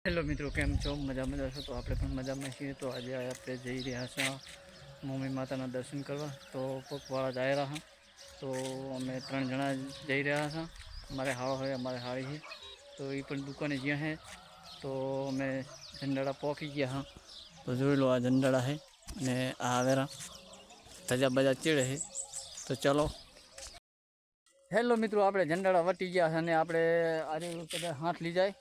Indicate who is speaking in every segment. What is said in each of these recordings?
Speaker 1: Hello મિત્રો, કેમ છો? મજામાં છો? તો આપણે પણ મજામાં છીએ. તો આજે આપણે જઈ રહ્યા છીએ મમ્મી માતાના દર્શન કરવા. તો પગવાળા જઈ રહ્યા હા. તો અમે 3 જણા જઈ રહ્યા હતા. અમારે હાળો હોય, અમારે હાળી છે. તો એ પણ દુકાને જ્યાં છે. તો અમે જંડાળા પહોંચી ગયા હા. તો જોઈ લો, આ જંડાળા છે અને આ આવેરા ધજા બજા ચીડે છે. તો ચાલો. હેલો મિત્રો, આપણે જંડાળા વટી ગયા અને આપણે આજે કદાચ હાથ લઈ જાય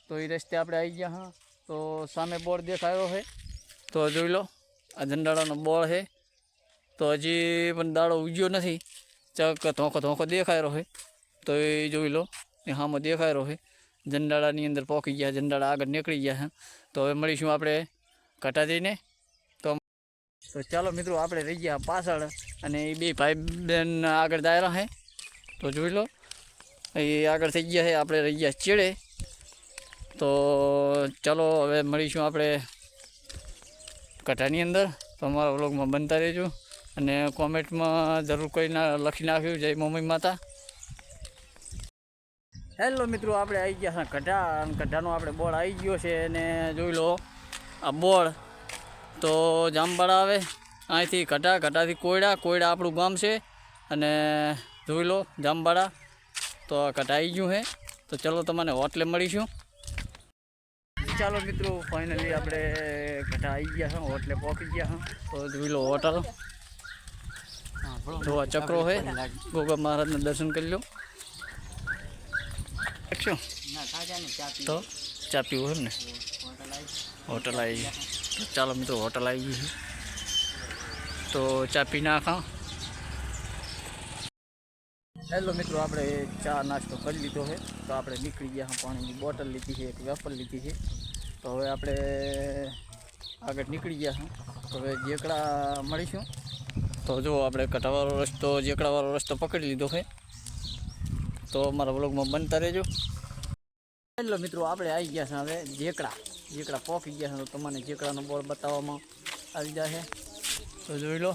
Speaker 1: તો એ રસ્તે આપણે આવી ગયા હા. તો સામે બોર્ડ દેખાયો છે, તો જોઈ લો, આ જંડાળાનો બોર્ડ છે. તો હજી પણ દાડો ઉગ્યો નથી, ચક ધોંકો દેખાયો છે. તો એ જોઈ લો, એ હામાં દેખાયો છે. જંડાળાની અંદર પહોંચી ગયા, જંડાળા આગળ નીકળી ગયા. તો હવે મળીશું આપણે ઘટા જઈને. તો ચાલો મિત્રો, આપણે રહી ગયા પાછળ અને એ બે ભાઈ બેન આગળ દાયરા છે. તો જોઈ લો, એ આગળ થઈ ગયા છે, આપણે રહી ગયા ચેડે. તો ચાલો હવે મળીશું આપણે કટાની અંદર. તો અમારા વ્લોગમાં બનતા રહેજો અને કોમેન્ટમાં જરૂર કરીને લખી નાખ્યું જય મમ્મી માતા. હેલો મિત્રો, આપણે આવી ગયા છે કઢા, અને કઢાનો આપણે બોર્ડ આવી ગયો છે. અને જોઈ લો, આ બોર્ડ તો જામબાડા આવે અહીંથી કઢાથી કોયડા આપણું ગામ છે. અને જોઈ લો જામબાડા, તો આ કઢા આવી ગયું છે. તો ચલો તમને હોટલે મળીશું. ચાલો મિત્રો, ફાઇનલી આપણે ઘટા આવી ગયા હા, હોટલે પહોંચી ગયા હા. તો જોઈ લો હોટલ, જો આ ચક્રો છે, ગોગા મહારાજના દર્શન કરી લો. તો ચા પીવું એમ ને, હોટલ આવી ગઈ. તો ચાલો મિત્રો, હોટલ આવી ગઈ છે. તો ચા પી નાખા. હેલો મિત્રો, આપણે ચા નાસ્તો કરી લીધો છે. તો આપણે નીકળી ગયા, પાણીની બોટલ લીધી છે, એક વેફર લીધી છે. તો હવે આપણે આગળ નીકળી ગયા હા. તો હવે જેકડા મળીશું. તો જો આપણે કટાવાળો રસ્તો, જેકડાવાળો રસ્તો પકડી લીધો છે. તો અમારા વ્લોગમાં બનતા રહેજો. હેલો મિત્રો, આપણે આવી ગયા છે હવે જેકડા પહોંચી ગયા છે. તો તમને જેકડાનો બોર્ડ બતાવવામાં આવી જાય છે. તો જોઈ લો,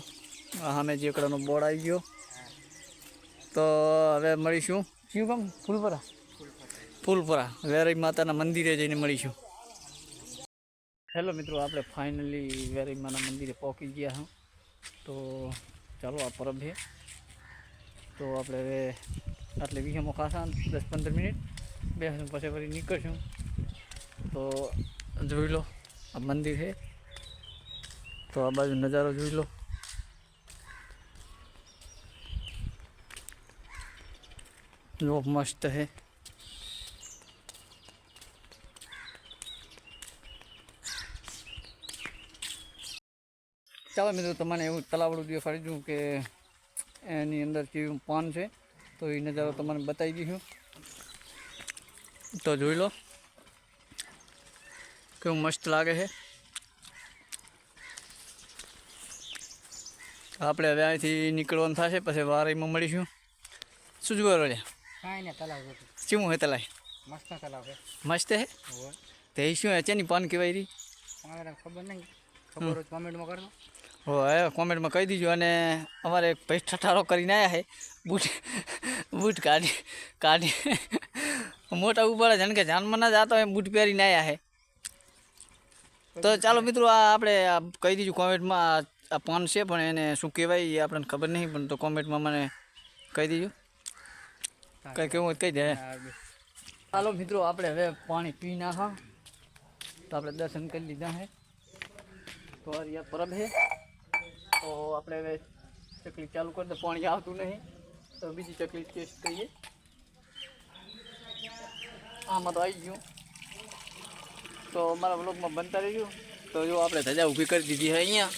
Speaker 1: સામે જેકડાનો બોર્ડ આવી ગયો. તો હવે મળીશું શું કામ ફૂલપરા વેરાઈ માતાના મંદિરે જઈને મળીશું. હેલો મિત્રો, આપણે ફાઇનલી વેરાઈ માના મંદિરે પહોંચી ગયા હા. તો ચાલો, આ પરબ છે. તો આપણે હવે આટલે વિષયમાં ખાસા 10-15 મિનિટ બેસું, પછી ફરી નીકળશું. તો જોઈ લો, આ મંદિર છે. તો આ બાજુ નજારો જોઈ લો. જો મસ્ત છે. ચાલો મિત્રો, તમને એવું તલાવડું દેખાડી દઉં કે એની અંદર કેવું પાન છે. તો એ નજારો તમને બતાવી દઈશું. તો જોઈ લો, કેવું મસ્ત લાગે છે. આપણે હવે અહીંથી નીકળવાનું થશે, પછી વારીમાં મળીશું. શું જોવા રહ્યા? શું હે તલાવ? મસ્ત હે. તે શું એની પાન કહેવાય રહી?
Speaker 2: ખબર નહીં, ખબર હોય કોમેન્ટમાં કરજો.
Speaker 1: હો, હવે કોમેન્ટમાં કહી દીજો. અને અમારે એક ભાઈ ઠઠારો કરીને આવ્યા છે, બૂટ કાઢી મોટા ઉપાડે છે, કે જાનમાં ના જતા હોય બૂટ પહેરીને આવ્યા છે. તો ચાલો મિત્રો, આ આપણે કહી દીધું કોમેન્ટમાં, આ પાન છે પણ એને શું કહેવાય એ આપણને ખબર નહીં. પણ તો કોમેન્ટમાં મને કહી દીજો, કંઈ કેવું હોય કહી દે. ચાલો મિત્રો, આપણે હવે પાણી પી નાખા. તો આપણે દર્શન કરી લીધા છે. તો આ પરબ છે. તો આપણે હવે ચકલી ચાલુ કરી દે. પાણી આવતું નહીં તો બીજી ચકલી ટેસ્ટ કરીએ. આમાં તો આવી ગયું. તો અમારા વ્લોગમાં બનતા રહીશું. તો જો આપણે ધજા ઊભી કરી દીધી છે અહીંયા.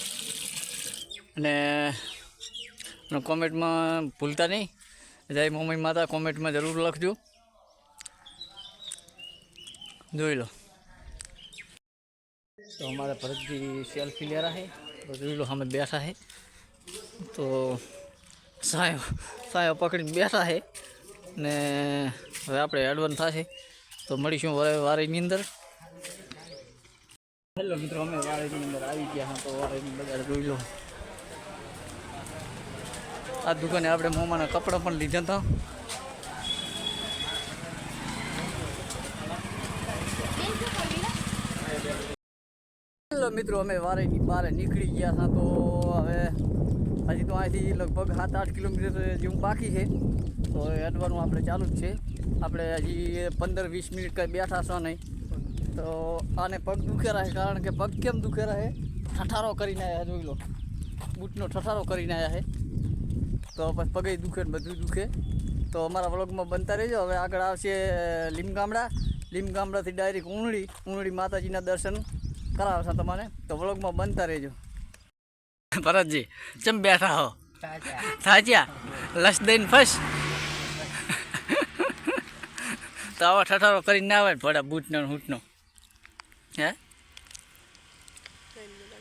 Speaker 1: અને કોમેન્ટમાં ભૂલતા નહીં, જય મમ્મી માતા કોમેન્ટમાં જરૂર લખજો. જોઈ લો, તો અમારા ભરતજી સેલ્ફી લેરા છે. તો જોઈ લો, અમે બેઠા છે. તો સાયો પકડીને બેઠા છે. ને હવે આપણે એડવાન્સ થશે. તો મળીશું વારીની અંદર. હેલો મિત્રો, અમે વારીની અંદર આવી ગયા હા. તો વારીની બજાર જોઈ લો. આ દુકાને આપણે મોમાના કપડાં પણ લીધા હતા. હેલો મિત્રો, અમે વારેની બારે નીકળી ગયા હતા. તો હવે હજી તો અહીંથી લગભગ 7-8 કિલોમીટર જેવું બાકી છે. તો હેડવાનું આપણે ચાલુ જ છે. આપણે હજી 15-20 મિનિટ કંઈ બેઠા છો નહીં. તો આને પગ દુખે રહે, કારણ કે પગ કેમ દુખે રહે? ઠઠારો કરીને આવ્યા, જોઈ લો, બૂટનો ઠઠારો કરીને આવ્યા છે. તો પછી પગે દુખે ને બધું દુખે. તો અમારા વ્લોગમાં બનતા રહેજો. હવે આગળ આવશે લીમગામડાથી ડાયરેક્ટ ઉનડી માતાજીના દર્શન કરાવશે તમને. તો વ્લોગમાં બનતા રહેજો. ભરતજી ચમ બેઠા હો? થાચ્યા લસ દઈને ફસ. તો આવા ઠઠારો કરીને ના આવે ભડા બૂટનો હૂટનો. હે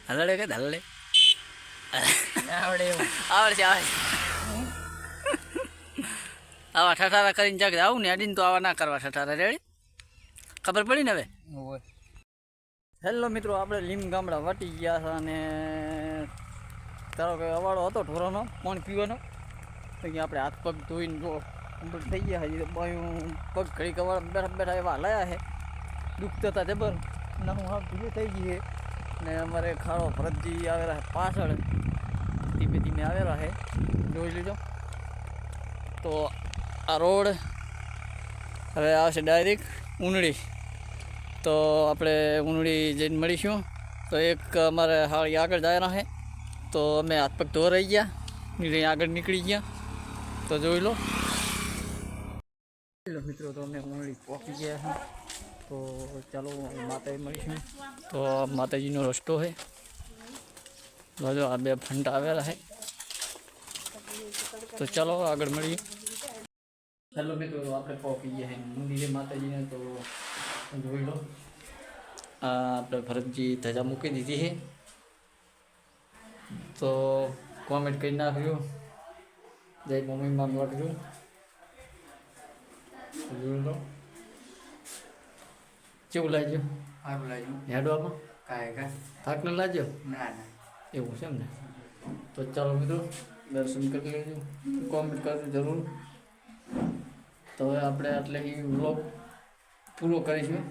Speaker 1: હલડે કે હલડે આવડે આવા ઠઠારા કરીને જાગે આવું ને અડીને. તો આવા ના કરવા ઠઠારા. રેડી? ખબર પડી ને હવે? હેલો મિત્રો, આપણે લીમગામડા વટી ગયા હતા અને તારો કે અવાડો હતો ઢોરાનો પાણી પીવાનો. તો અહીંયા આપણે હાથ પગ ધોઈને જો કમ્પ્લીટ થઈ ગયા. હજી બાયું પગ ઘડી કવાળ બેઠા એવા લાયા છે. દુખતા હતા જબર. નાનું હાથ ધીરે થઈ ગઈ છે. ને અમારે ખાડો ભરતજી આવેલા છે પાછળ, ધીમે ધીમે આવેલા છે, જોઈ લીધો. તો આ રોડ હવે આવશે ડાયરેક્ટ ઉનડી. તો આપણે ઉનડી જઈને મળીશું. તો એક અમારે હાળી આગળ જાય છે. તો અમે હાથ પગ ધો રહી ગયા, આગળ નીકળી ગયા. તો જોઈ લો મિત્રો. તો અમે ઉનડી પહોંચી ગયા છે. તો ચાલો માતાજી મળીશું. તો માતાજીનો રસ્તો છે. જો આ બે ફંટા આવેલા છે. તો ચાલો આગળ મળીએ. ચાલો મિત્રો, આપણે પહોંચી ગયા છે મંદિરે માતાજીને. તો જોઈ લો, આપણે ભરતજી ધજા મૂકી દીધી છે. તો કોમેન્ટ કરી નાખ્યું, જય મમ્મીમાં લખજો. જોઈ લો કેવું લાગ્યું?
Speaker 2: સારું લાગ્યું.
Speaker 1: હેડવામાં
Speaker 2: કાંઈ
Speaker 1: થાક ન લાગ્યો?
Speaker 2: ના
Speaker 1: એવું છે એમ ને? તો ચાલો મિત્રો, દર્શન કરી લેજો, કોમેન્ટ કરજો જરૂર. તો હવે આપણે એટલે વ્લોગ પૂરો કરીશું.